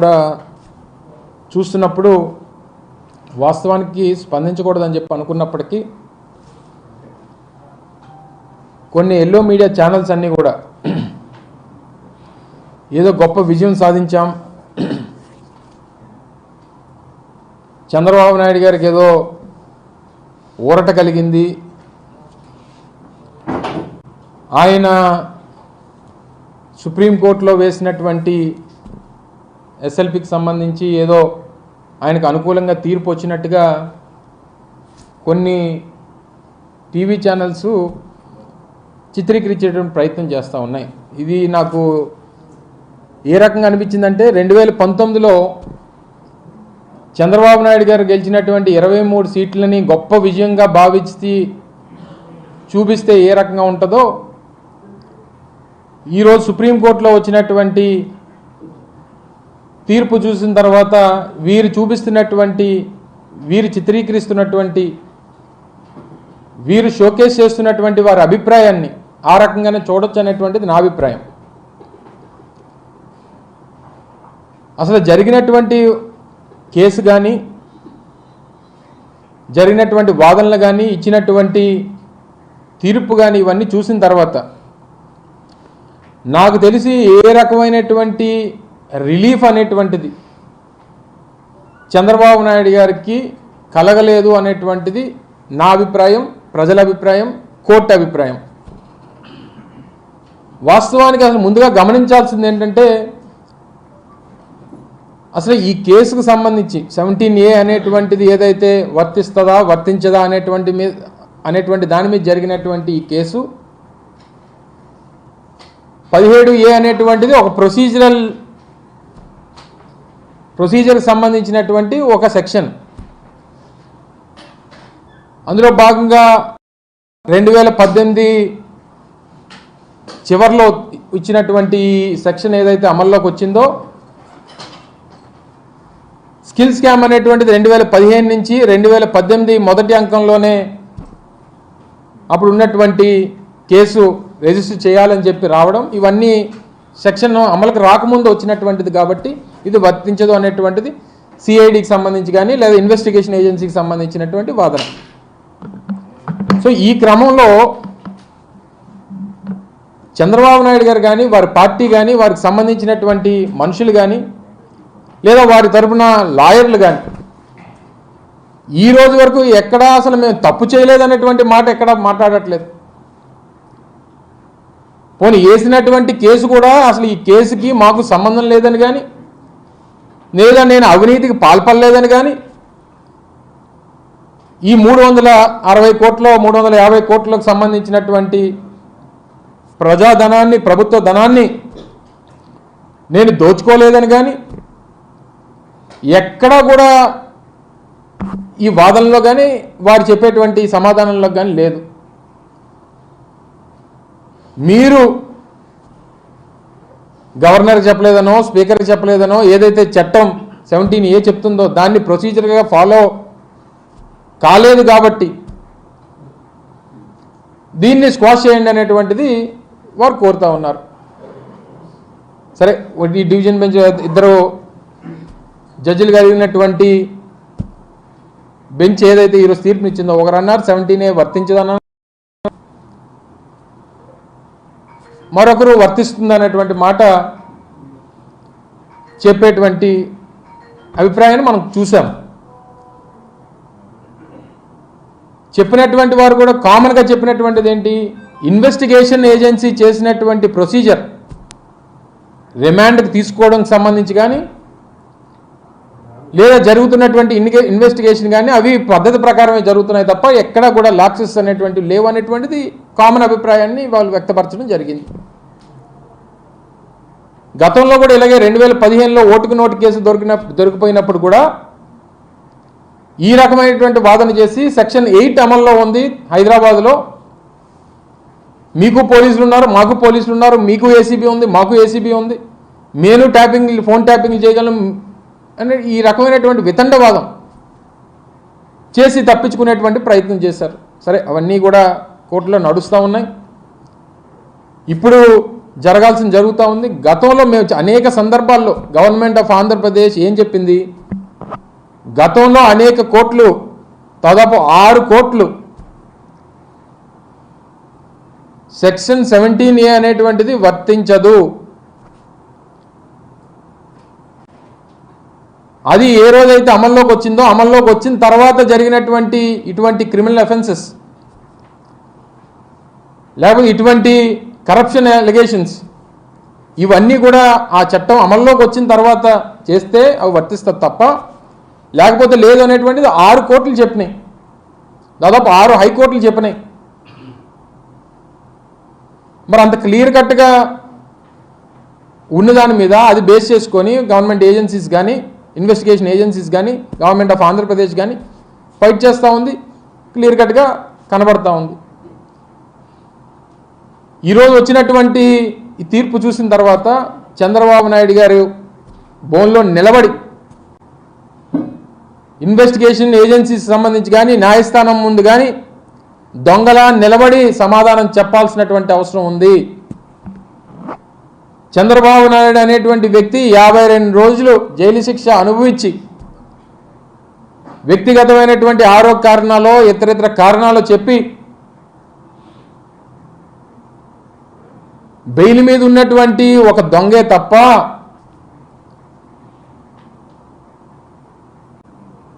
కూడా చూస్తున్నప్పుడు వాస్తవానికి స్పందించకూడదని చెప్పి అనుకున్నప్పటికీ కొన్ని ఎల్లో మీడియా ఛానల్స్ అన్నీ కూడా ఏదో గొప్ప విజయం సాధించాం, చంద్రబాబు నాయుడు గారికి ఏదో ఊరట కలిగింది, ఆయన సుప్రీంకోర్టులో వేసినటువంటి ఎస్ఎల్పికి సంబంధించి ఏదో ఆయనకు అనుకూలంగా తీర్పు వచ్చినట్టుగా కొన్ని టీవీ ఛానల్స్ చిత్రీకరించేటువంటి ప్రయత్నం చేస్తూ ఉన్నాయి. ఇది నాకు ఏ రకంగా అనిపించిందంటే 2019లో చంద్రబాబు నాయుడు గారు గెలిచినటువంటి 23 సీట్లని గొప్ప విజయంగా భావించి చూపిస్తే ఏ రకంగా ఉంటుందో ఈరోజు సుప్రీంకోర్టులో వచ్చినటువంటి తీర్పు చూసిన తర్వాత వీరు చూపిస్తున్నటువంటి, వీరు చిత్రీకరిస్తున్నటువంటి, వీరు షోకేస్ చేస్తున్నటువంటి వారి అభిప్రాయాన్ని ఆ రకంగానే చూడొచ్చు అనేటువంటిది నా అభిప్రాయం. అసలు జరిగినటువంటి కేసు కానీ, జరిగినటువంటి వాదనలు కానీ, ఇచ్చినటువంటి తీర్పు కానీ ఇవన్నీ చూసిన తర్వాత నాకు తెలిసి ఏ రకమైనటువంటి రిలీఫ్ అనేటువంటిది చంద్రబాబు నాయుడు గారికి కలగలేదు అనేటువంటిది నా అభిప్రాయం, ప్రజల అభిప్రాయం, కోర్టు అభిప్రాయం. వాస్తవానికి అసలు ముందుగా గమనించాల్సింది ఏంటంటే అసలు ఈ కేసుకు సంబంధించి 17A అనేటువంటిది ఏదైతే వర్తిస్తుందా వర్తించదా అనేటువంటి దాని మీద జరిగినటువంటి ఈ కేసు 17A అనేటువంటిది ఒక ప్రొసీజర్ సంబంధించినటువంటి ఒక సెక్షన్. అందులో భాగంగా 2018 చివరిలో ఇచ్చినటువంటి సెక్షన్ ఏదైతే అమల్లోకి వచ్చిందో, స్కిల్ స్కామ్ అనేటువంటిది 2015 నుంచి 2018 మొదటి అంకంలోనే అప్పుడు ఉన్నటువంటి కేసు రిజిస్టర్ చేయాలని చెప్పి రావడం, ఇవన్నీ సెక్షన్ అమలుకి రాకముందు వచ్చినటువంటిది కాబట్టి ఇది వర్తించదు అనేటువంటిది సిఐడికి సంబంధించి కానీ లేదా ఇన్వెస్టిగేషన్ ఏజెన్సీకి సంబంధించినటువంటి వాదన. సో ఈ క్రమంలో చంద్రబాబు నాయుడు గారు కానీ, వారి పార్టీ కానీ, వారికి సంబంధించినటువంటి మనుషులు కానీ, లేదా వారి తరఫున లాయర్లు కానీ ఈ రోజు వరకు ఎక్కడా అసలు మేము తప్పు చేయలేదనేటువంటి మాట ఎక్కడా మాట్లాడట్లేదు. పోనీ వేసినటువంటి కేసు కూడా అసలు ఈ కేసుకి మాకు సంబంధం లేదని కానీ, లేదా నేను అవినీతికి పాల్పడలేదని కానీ, ఈ 360 కోట్ల 350 కోట్లకు సంబంధించినటువంటి ప్రజాధనాన్ని, ప్రభుత్వ ధనాన్ని నేను దోచుకోలేదని కానీ ఎక్కడా కూడా ఈ వాదనలో కానీ వారు చెప్పేటువంటి సమాధానంలో కానీ లేదు. మీరు గవర్నర్కి చెప్పలేదనో, స్పీకర్కి చెప్పలేదనో, ఏదైతే చట్టం 17A చెప్తుందో దాన్ని ప్రొసీజర్గా ఫాలో కాలేదు కాబట్టి దీన్ని స్క్వాష్ చేయండి అనేటువంటిది వారు కోరుతూ ఉన్నారు. సరే, ఈ డివిజన్ బెంచ్ ఇద్దరు జడ్జిలు కలిగినటువంటి బెంచ్ ఏదైతే ఈరోజు తీర్పునిచ్చిందో, ఒకరు అన్నారు 17A వర్తించదన్నారు, మరొకరు వర్తిస్తుంది అనేటువంటి మాట చెప్పేటువంటి అభిప్రాయాన్ని మనం చూసాం. చెప్పినటువంటి వారు కూడా కామన్గా చెప్పినటువంటిది ఏంటి, ఇన్వెస్టిగేషన్ ఏజెన్సీ చేసినటువంటి ప్రొసీజర్ రిమాండ్కి తీసుకోవడానికి సంబంధించి కానీ, లేదా జరుగుతున్నటువంటి ఇన్వెస్టిగేషన్ కానీ అవి పద్ధతి ప్రకారమే జరుగుతున్నాయి తప్ప ఎక్కడా కూడా లాప్సెస్ అనేటువంటివి లేవు అనేటువంటిది కామన్ అభిప్రాయాన్ని వాళ్ళు వ్యక్తపరచడం జరిగింది. గతంలో కూడా ఇలాగే 2015లో ఓటుకు నోటు కేసు దొరికిపోయినప్పుడు కూడా ఈ రకమైనటువంటి వాదన చేసి సెక్షన్ 8 అమల్లో ఉంది హైదరాబాద్లో, మీకు పోలీసులు ఉన్నారు, మాకు పోలీసులు ఉన్నారు, మీకు ఏసీబీ ఉంది, మాకు ఏసీబీ ఉంది, నేను ఫోన్ ట్యాపింగ్ చేయగలం అని ఈ రకమైనటువంటి వితండవాదం చేసి తప్పించుకునేటువంటి ప్రయత్నం చేశారు. సరే, అవన్నీ కూడా కోర్టులో నడుస్తూ ఉన్నాయి. ఇప్పుడు జరగాల్సింది జరుగుతూ ఉంది. గతంలో మేము అనేక సందర్భాల్లో గవర్నమెంట్ ఆఫ్ ఆంధ్రప్రదేశ్ ఏం చెప్పింది, గతంలో అనేక కోట్లు, దాదాపు 6 కోట్లు సెక్షన్ 17A అనేటువంటిది వర్తించదు. అది ఏ రోజైతే అమల్లోకి వచ్చిందో, అమల్లోకి వచ్చిన తర్వాత జరిగినటువంటి ఇటువంటి క్రిమినల్ అఫెన్సెస్ లేకపోతే ఇటువంటి కరప్షన్ అలిగేషన్స్ ఇవన్నీ కూడా ఆ చట్టం అమల్లోకి వచ్చిన తర్వాత చేస్తే అవి వర్తిస్తుంది తప్ప లేకపోతే లేదు అనేటువంటిది 6 కోట్లు చెప్పినాయి, దాదాపు 6 హైకోర్టులు చెప్పినాయి. మరి అంత క్లియర్ కట్గా ఉన్నదాని మీద అది బేస్ చేసుకొని గవర్నమెంట్ ఏజెన్సీస్ కానీ, ఇన్వెస్టిగేషన్ ఏజెన్సీస్ కానీ, గవర్నమెంట్ ఆఫ్ ఆంధ్రప్రదేశ్ కానీ ఫైట్ చేస్తూ ఉంది, క్లియర్ కట్గా కనబడతా ఉంది. ఈరోజు వచ్చినటువంటి ఈ తీర్పు చూసిన తర్వాత చంద్రబాబు నాయుడు గారు బోన్లో నిలబడి ఇన్వెస్టిగేషన్ ఏజెన్సీస్ సంబంధించి కానీ, న్యాయస్థానం ముందు కానీ దొంగలా నిలబడి సమాధానం చెప్పాల్సినటువంటి అవసరం ఉంది. చంద్రబాబు నాయుడు అనేటువంటి వ్యక్తి 52 రోజులు జైలు శిక్ష అనుభవించి వ్యక్తిగతమైనటువంటి ఆరోగ్య కారణాలు, ఇతరితర కారణాలు చెప్పి బెయిల్ మీద ఉన్నటువంటి ఒక దొంగే తప్ప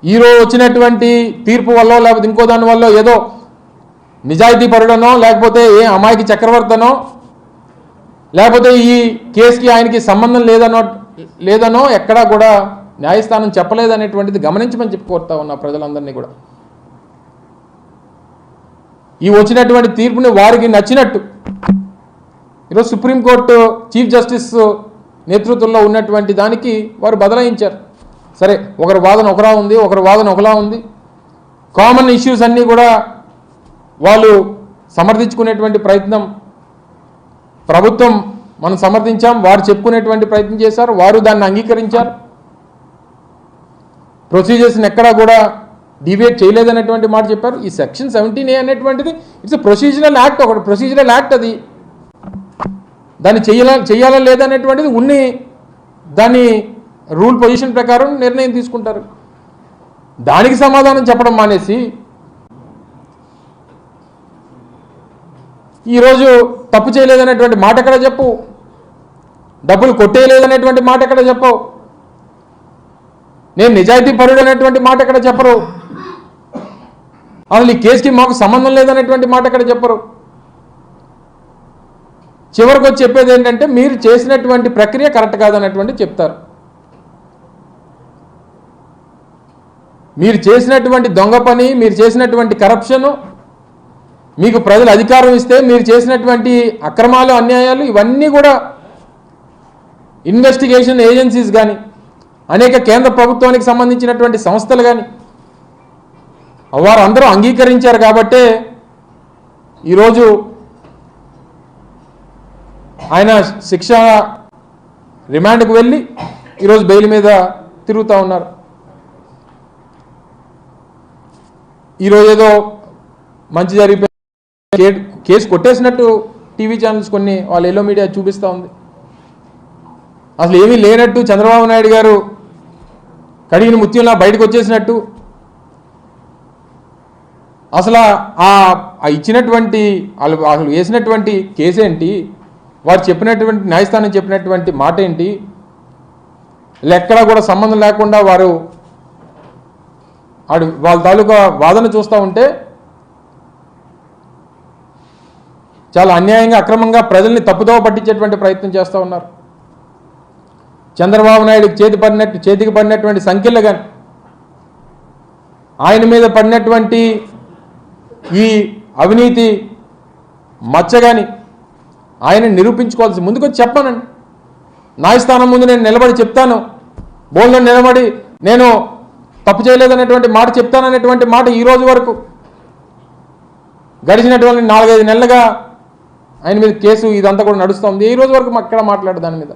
ఈరోజు వచ్చినటువంటి తీర్పు వల్ల లేకపోతే ఇంకో దాని వల్ల ఏదో నిజాయితీ పరుడనో లేకపోతే ఏ అమాయకి చక్రవర్తనో లేకపోతే ఈ కేసుకి ఆయనకి సంబంధం లేదనో ఎక్కడా కూడా న్యాయస్థానం చెప్పలేదనేటువంటిది గమనించమని చెప్పుకోరుతా ఉన్నా ప్రజలందరినీ కూడా. ఈ వచ్చినటువంటి తీర్పుని వారికి నచ్చినట్టు ఈరోజు సుప్రీంకోర్టు చీఫ్ జస్టిస్ నేతృత్వంలో ఉన్నటువంటి దానికి వారు బదలాయించారు. సరే, ఒకరి వాదన ఒకలా ఉంది, ఒకరి వాదన ఒకలా ఉంది. కామన్ ఇష్యూస్ అన్నీ కూడా వాళ్ళు సమర్థించుకునేటువంటి ప్రయత్నం, ప్రభుత్వం మనం సమర్థించాం, వారు చెప్పుకునేటువంటి ప్రయత్నం చేశారు, వారు దాన్ని అంగీకరించారు. ప్రొసీజర్స్ని ఎక్కడా కూడా డివియేట్ చేయలేదనేటువంటి మాట చెప్పారు. ఈ సెక్షన్ 17A అనేటువంటిది ఇట్స్ ప్రొసీజరల్ యాక్ట్, ఒకటి ప్రొసీజరల్ యాక్ట్. అది దాన్ని చేయాలా లేదనేటువంటిది ఉన్ని దాన్ని రూల్ పొజిషన్ ప్రకారం నిర్ణయం తీసుకుంటారు. దానికి సమాధానం చెప్పడం మానేసి ఈరోజు తప్పు చేయలేదనేటువంటి మాట ఎక్కడ చెప్పు, డబ్బులు కొట్టేయలేదనేటువంటి మాట ఎక్కడ చెప్పవు, నేను నిజాయితీ పరుడు అనేటువంటి మాట ఎక్కడ చెప్పరు, అసలు ఈ కేసుకి మాకు సంబంధం లేదనేటువంటి మాట ఎక్కడ చెప్పరు. చివరికి వచ్చి చెప్పేది ఏంటంటే మీరు చేసినటువంటి ప్రక్రియ కరెక్ట్ కాదనేటువంటి చెప్తారు. మీరు చేసినటువంటి దొంగ పని, మీరు చేసినటువంటి కరప్షను, మీకు ప్రజలు అధికారం ఇస్తే మీరు చేసినటువంటి అక్రమాలు, అన్యాయాలు ఇవన్నీ కూడా ఇన్వెస్టిగేషన్ ఏజెన్సీస్ కానీ, అనేక కేంద్ర ప్రభుత్వానికి సంబంధించినటువంటి సంస్థలు కానీ వారు అందరూ అంగీకరించారు. కాబట్టే ఈరోజు ఆయన శిక్ష రిమాండ్కు వెళ్ళి ఈరోజు బెయిల్ మీద తిరుగుతూ ఉన్నారు. ఈరోజు ఏదో మంచి జరిగిపోయి కేసు కొట్టేసినట్టు టీవీ ఛానల్స్ కొన్ని వాళ్ళ ఎల్లో మీడియా చూపిస్తూ ఉంది. అసలు ఏమీ లేనట్టు చంద్రబాబు నాయుడు గారు కడిగిన ముత్యంలా బయటకు వచ్చేసినట్టు, అసలు ఆ ఇచ్చినటువంటి అసలు వేసినటువంటి కేసేంటి, వారు చెప్పినటువంటి న్యాయస్థానం చెప్పినటువంటి మాట ఏంటి, ఎక్కడా కూడా సంబంధం లేకుండా వారు వాళ్ళ తాలూకా వాదన చూస్తూ ఉంటే చాలా అన్యాయంగా, అక్రమంగా ప్రజల్ని తప్పుదోవ పట్టించేటువంటి ప్రయత్నం చేస్తూ ఉన్నారు. చంద్రబాబు నాయుడు చేతికి పడినటువంటి సంఖ్యలు కానీ, ఆయన మీద పడినటువంటి ఈ అవినీతి మచ్చ కానీ ఆయన నిరూపించుకోవాల్సి ముందుకొచ్చి చెప్పానండి. న్యాయస్థానం ముందు నేను నిలబడి చెప్తాను, బోల్లో నిలబడి నేను తప్పు చేయలేదనేటువంటి మాట చెప్తాననేటువంటి మాట ఈ రోజు వరకు గడిచినటువంటి 4-5 నెలలుగా ఆయన మీద కేసు ఇదంతా కూడా నడుస్తుంది. ఈ రోజు వరకు ఎక్కడ మాట్లాడు దాని మీద,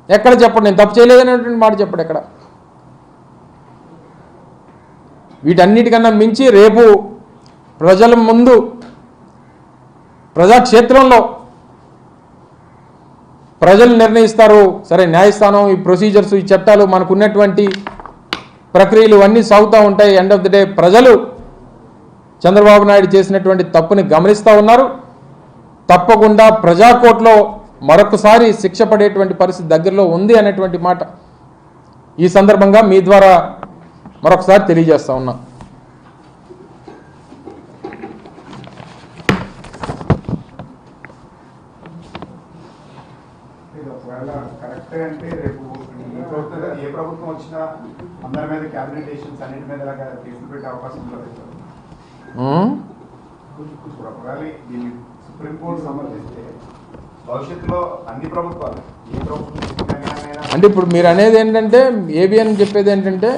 ఎక్కడ చెప్పడు నేను తప్పు చేయలేదనేటువంటి మాట చెప్పడు ఎక్కడ. వీటన్నిటికన్నా మించి రేపు ప్రజల ముందు ప్రజాక్షేత్రంలో ప్రజలు నిర్ణయిస్తారు. సరే, న్యాయస్థానం, ఈ ప్రొసీజర్స్, ఈ చట్టాలు, మనకు ఉన్నటువంటి ప్రక్రియలు అన్నీ సాగుతూ ఉంటాయి. ఎండ్ ఆఫ్ ది డే ప్రజలు చంద్రబాబు నాయుడు చేసినటువంటి తప్పుని గమనిస్తూ ఉన్నారు. తప్పకుండా ప్రజాకోర్టులో మరొకసారి శిక్ష పడేటువంటి పరిస్థితి దగ్గరలో ఉంది అనేటువంటి మాట ఈ సందర్భంగా మీ ద్వారా మరొకసారి తెలియజేస్తా ఉన్నా. కరెక్టే అంటే రేపు ఏ ప్రభుత్వం వచ్చినా అందరి మీద క్యాబినెట్ డెసిషన్స్ అన్నింటి మీద కేసులు పెట్టే అవకాశం ఉంటుంది. ఇప్పుడు ఒకవేళ దీన్ని సుప్రీంకోర్టు సమర్థిస్తే భవిష్యత్తులో అన్ని ప్రభుత్వాలు ఏ ప్రభుత్వం అంటే ఇప్పుడు మీరు అనేది ఏంటంటే, ఏబిఎన్ చెప్పేది ఏంటంటే,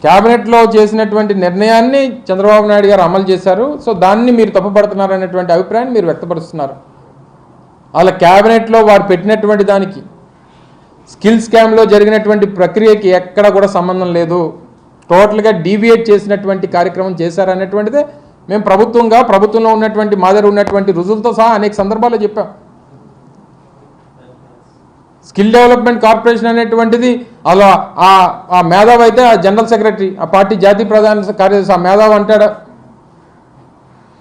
క్యాబినెట్లో చేసినటువంటి నిర్ణయాన్ని చంద్రబాబు నాయుడు గారు అమలు చేశారు, సో దాన్ని మీరు తప్పుపడుతున్నారు అనేటువంటి అభిప్రాయాన్ని మీరు వ్యక్తపరుస్తున్నారు. అలా క్యాబినెట్లో వారు పెట్టినటువంటి దానికి స్కిల్ స్కామ్లో జరిగినటువంటి ప్రక్రియకి ఎక్కడ కూడా సంబంధం లేదు, టోటల్గా డీవియేట్ చేసినటువంటి కార్యక్రమం చేశారనేటువంటిదే మేము ప్రభుత్వంలో ఉన్నటువంటి మా దగ్గర ఉన్నటువంటి రుజువులతో సహా అనేక సందర్భాల్లో చెప్పాం. స్కిల్ డెవలప్మెంట్ కార్పొరేషన్ అనేటువంటిది అలా ఆ మేధావి అయితే ఆ జనరల్ సెక్రటరీ, ఆ పార్టీ జాతీయ ప్రధాన కార్యదర్శి, ఆ మేధావి అంటాడు.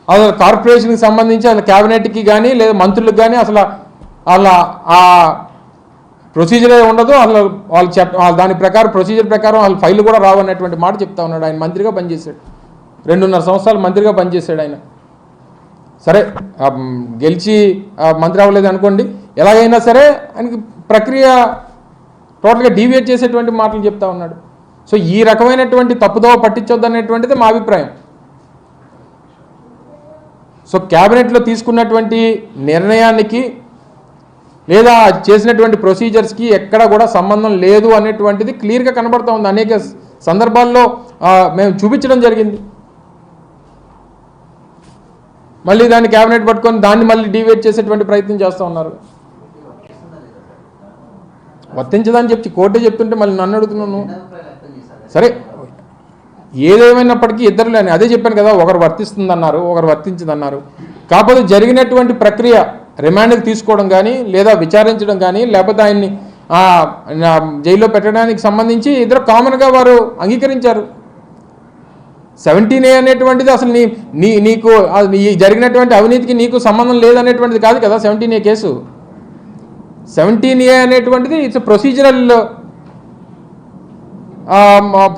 అసలు కార్పొరేషన్కి సంబంధించి అసలు క్యాబినెట్కి కానీ లేదా మంత్రులకు కానీ అసలు అలా ఆ ప్రొసీజరే ఉండదు. అసలు వాళ్ళు దాని ప్రకారం ప్రొసీజర్ ప్రకారం వాళ్ళ ఫైల్ కూడా రావన్నటువంటి మాట చెప్తా ఉన్నాడు. ఆయన మంత్రిగా పనిచేశాడు, 2.5 సంవత్సరాలు మంత్రిగా పనిచేశాడు ఆయన. సరే, గెలిచి మంత్రి అవ్వలేదు అనుకోండి, ఎలాగైనా సరే ఆయనకి ప్రక్రియ టోటల్గా డీవియేట్ చేసేటువంటి మాటలు చెప్తా ఉన్నాడు. సో ఈ రకమైనటువంటి తప్పుదోవ పట్టించొద్దు అనేటువంటిది మా అభిప్రాయం. సో క్యాబినెట్లో తీసుకున్నటువంటి నిర్ణయానికి లేదా చేసినటువంటి ప్రొసీజర్స్కి ఎక్కడ కూడా సంబంధం లేదు అనేటువంటిది క్లియర్గా కనబడుతూ ఉంది. అనేక సందర్భాల్లో మేము చూపించడం జరిగింది. మళ్ళీ దాన్ని క్యాబినెట్ పట్టుకొని దాన్ని మళ్ళీ డీవియేట్ చేసేటువంటి ప్రయత్నం చేస్తూ ఉన్నారు. వర్తించదని చెప్పి కోర్టే చెప్తుంటే మళ్ళీ నన్ను అడుగుతున్నాను. సరే, ఏదేమైనప్పటికీ ఇద్దరు లేని అదే చెప్పాను కదా, ఒకరు వర్తిస్తుందన్నారు, ఒకరు వర్తించదన్నారు. కాకపోతే జరిగినటువంటి ప్రక్రియ రిమాండ్కి తీసుకోవడం కానీ లేదా విచారించడం కానీ లేకపోతే ఆయన్ని జైల్లో పెట్టడానికి సంబంధించి ఇద్దరు కామన్గా వారు అంగీకరించారు. 17A అనేటువంటిది అసలు నీకు జరిగినటువంటి అవినీతికి నీకు సంబంధం లేదనేటువంటిది కాదు కదా 17A కేసు. 17A అనేటువంటిది ఇట్స్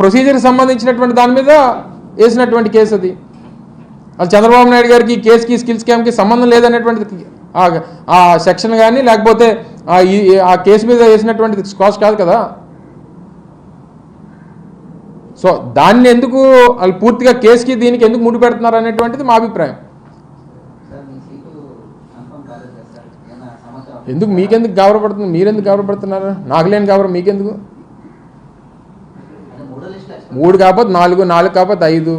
ప్రొసీజర్కి సంబంధించినటువంటి దాని మీద వేసినటువంటి కేసు అది. అది చంద్రబాబు నాయుడు గారికి కేసుకి స్కిల్ స్కామ్కి సంబంధం లేదనేటువంటిది ఆ సెక్షన్ కానీ లేకపోతే ఆ కేసు మీద వేసినటువంటిది స్కాష్ కాదు కదా. సో దాన్ని ఎందుకు వాళ్ళు పూర్తిగా కేసుకి దీనికి ఎందుకు ముడి పెడుతున్నారు అనేటువంటిది మా అభిప్రాయం. ఎందుకు మీకెందుకు గౌరవపడుతుంది, మీరెందుకు గౌరవపడుతున్నారు? నాకు లేని గౌరవం మీకెందుకు? 3 కాకపోతే 4, 4 కాకపోతే 5,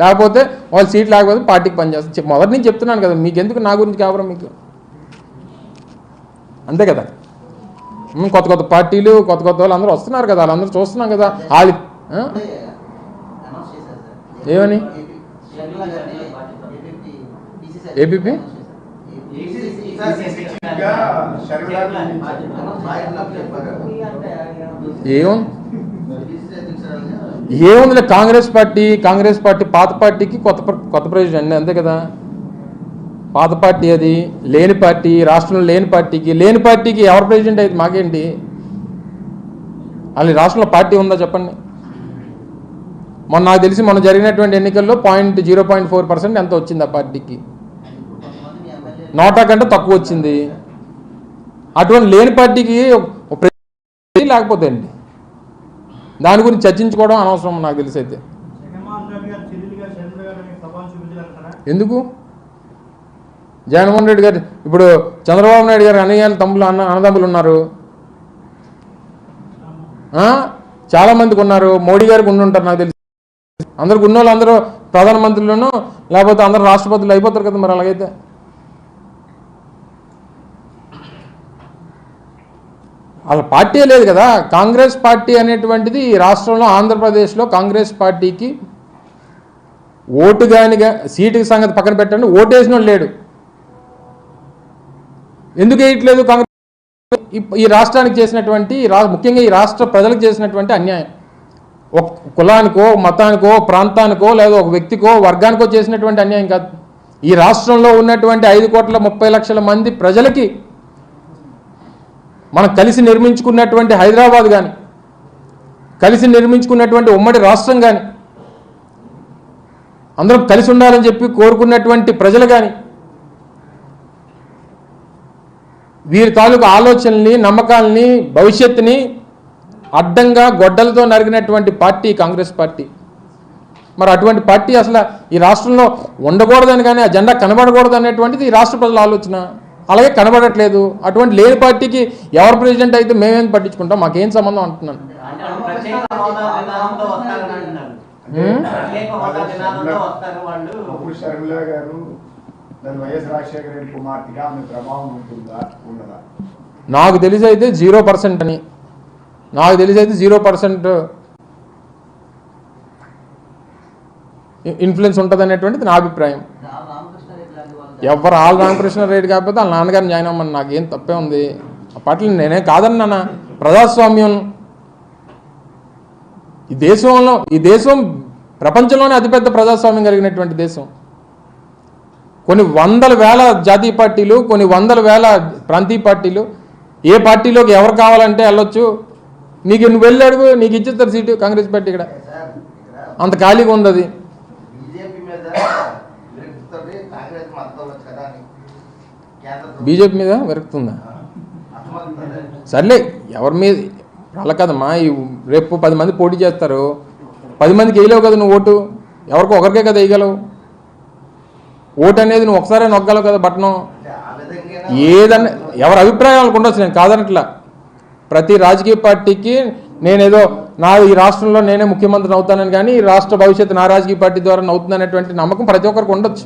లేకపోతే వాళ్ళు సీట్ లేకపోతే పార్టీకి పనిచేస్తారు. మొదటి నుంచి చెప్తున్నాను కదా, మీకెందుకు నా గురించి గౌరవం మీకు? అంతే కదా. కొత్త పార్టీలు కొత్త వాళ్ళు అందరూ వస్తున్నారు కదా, వాళ్ళందరూ చూస్తున్నాం కదా. వాళ్ళు ఏమని ఏపీపీ ఏముందిలే, కాంగ్రెస్ పార్టీ పాత పార్టీకి కొత్త ప్రెసిడెంట్ అంతే కదా. పాత పార్టీ అది, లేని పార్టీ, రాష్ట్రంలో లేని పార్టీకి ఎవరు ప్రెసిడెంట్ అయితే మాకేంటి? అది రాష్ట్రంలో పార్టీ ఉందా చెప్పండి. నాకు తెలిసి మొన్న జరిగినటువంటి ఎన్నికల్లో 0.4% ఎంత వచ్చింది ఆ పార్టీకి, నోటా కంటే తక్కువ వచ్చింది. అటువంటి లేని పార్టీకి లేకపోతే అండి దాని గురించి చర్చించుకోవడం అనవసరం నాకు తెలిసి. అయితే ఎందుకు జగన్మోహన్ రెడ్డి గారు ఇప్పుడు చంద్రబాబు నాయుడు గారు అన్నదమ్ములు ఉన్నారు, చాలామందికి ఉన్నారు. మోడీ గారికి ఉండుంటారు నాకు తెలిసి. అందరికి ఉన్న వాళ్ళు అందరూ ప్రధానమంత్రులను లేకపోతే అందరూ రాష్ట్రపతులు అయిపోతారు కదా. మరి అలాగైతే వాళ్ళ పార్టీ లేదు కదా. కాంగ్రెస్ పార్టీ అనేటువంటిది ఈ రాష్ట్రంలో ఆంధ్రప్రదేశ్లో కాంగ్రెస్ పార్టీకి ఓటు కానీ సీటు సంగతి పక్కన పెట్టండి, ఓటు వేసిన లేడు. ఎందుకు వేయట్లేదు కాంగ్రెస్? ఈ రాష్ట్రానికి చేసినటువంటి ముఖ్యంగా ఈ రాష్ట్ర ప్రజలకు చేసినటువంటి అన్యాయం, ఒక కులానికో మతానికో ప్రాంతానికో లేదా ఒక వ్యక్తికో వర్గానికో చేసినటువంటి అన్యాయం కాదు. ఈ రాష్ట్రంలో ఉన్నటువంటి 5,30,00,000 మంది ప్రజలకి మనం కలిసి నిర్మించుకున్నటువంటి హైదరాబాద్ కానీ, కలిసి నిర్మించుకున్నటువంటి ఉమ్మడి రాష్ట్రం కానీ, అందరం కలిసి ఉండాలని చెప్పి కోరుకున్నటువంటి ప్రజలు కానీ, వీరి తాలూకు ఆలోచనల్ని నమ్మకాలని భవిష్యత్తుని అడ్డంగా గొడ్డలతో నరిగినటువంటి పార్టీ కాంగ్రెస్ పార్టీ. మరి అటువంటి పార్టీ అసలు ఈ రాష్ట్రంలో ఉండకూడదని కానీ ఆ జెండా కనబడకూడదు అనేటువంటిది ఈ రాష్ట్ర ప్రజల ఆలోచన. అలాగే కనబడట్లేదు. అటువంటి లేని పార్టీకి ఎవరు ప్రెసిడెంట్ అయితే మేమేం పట్టించుకుంటాం, మాకేం సంబంధం అంటున్నాను. నాకు తెలిసి అయితే 0% అని, నాకు తెలిసి అయితే 0% ఇన్ఫ్లుయెన్స్ ఉంటుంది అనేటువంటిది నా అభిప్రాయం. ఎవరు ఆల్ రామకృష్ణారెడ్డి కాకపోతే వాళ్ళ నాన్నగారిని జాయిన్ అవ్వమని నాకేం తప్పే ఉంది. ఆ పార్టీలు నేనే కాదన్నా. ప్రజాస్వామ్యం ఈ దేశం ప్రపంచంలోనే అతిపెద్ద ప్రజాస్వామ్యం కలిగినటువంటి దేశం. కొన్ని వందల వేల జాతీయ పార్టీలు, కొన్ని వందల వేల ప్రాంతీయ పార్టీలు, ఏ పార్టీలోకి ఎవరు కావాలంటే వెళ్ళొచ్చు. నీకు నువ్వు వెళ్ళి అడుగు, నీకు ఇచ్చేస్తారు సీటు. కాంగ్రెస్ పార్టీ ఇక్కడ అంత ఖాళీగా ఉంది. అది బీజేపీ మీద విరక్తుందా? సర్లే, ఎవరి మీద అలా కదమ్మా. రేపు 10 మంది పోటీ చేస్తారు, 10 మందికి వేయలేవు కదా నువ్వు ఓటు. ఎవరికో ఒకరికే కదా వేయగలవు ఓటు అనేది. నువ్వు ఒకసారి నొక్కగలవు కదా బటను. ఏదన్నా ఎవరి అభిప్రాయాలకు ఉండొచ్చు, నేను కాదనట్లా. ప్రతి రాజకీయ పార్టీకి నేనేదో ఈ రాష్ట్రంలో నేనే ముఖ్యమంత్రిని అవుతానని కానీ ఈ రాష్ట్ర భవిష్యత్తు నా రాజకీయ పార్టీ ద్వారా అవుతుందనేటువంటి నమ్మకం ప్రతి ఒక్కరికి ఉండొచ్చు.